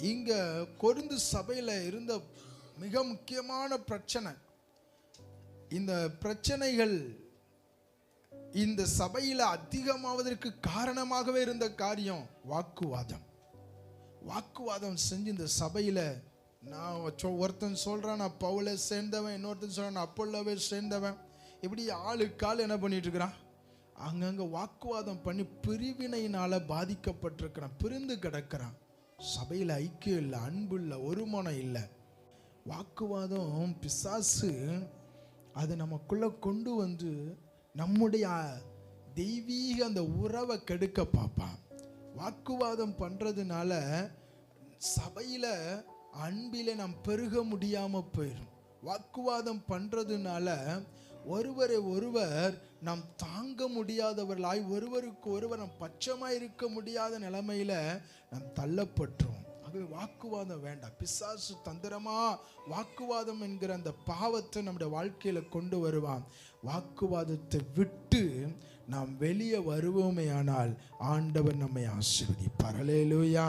இங்க கொரிந்து சபையில இருந்த மிக முக்கியமான பிரச்சனை, இந்த பிரச்சனைகள் இந்த சபையில அதிகமாவதற்கு காரணமாகவே இருந்த காரியம் வாக்குவாதம். வாக்குவாதம் செஞ்சு இந்த சபையில நான் ஒருத்தன் சொல்றான் நான் பவுலை சேர்ந்தவன், இன்னொருத்தன் சொல்றான் நான் அப்போல்லாவே சேர்ந்தவன், இப்படி ஆளுக்கு ஆள் என்ன பண்ணிட்டு இருக்கிறான், அங்கங்க வாக்குவாதம் பண்ணி பிரிவினையினால பாதிக்கப்பட்டிருக்கிறான், பிரிந்து கிடக்கிறான். சபையில் ஐக்கியம் இல்லை, அன்பு இல்லை, ஒருமனம் இல்லை. வாக்குவாதம் பிசாசு அதை நமக்குள்ள கொண்டு வந்து நம்முடைய தெய்வீக அந்த உறவை கெடுக்க பார்ப்பான். வாக்குவாதம் பண்றதுனால சபையில அன்பிலே நாம் பெருக முடியாம போயிடும். வாக்குவாதம் பண்றதுனால ஒருவரை ஒருவர் நாம் தாங்க முடியாதவர்களாய், ஒருவருக்கு ஒருவர் நாம் பட்சமாய் இருக்க முடியாத நிலைமையில நாம் தள்ளப்பட்டுரும். ஆகவே வாக்குவாதம் வேண்டாம். பிசாசு தந்திரமா வாக்குவாதம் என்கிற அந்த பாவத்தை நம்முடைய வாழ்க்கையில கொண்டு வருவான். வாக்குவாதத்தை விட்டு நாம் வெளியே வருவோமே ஆனால் ஆண்டவர் நம்மை ஆசீர்வதிப்பார். அல்லேலூயா.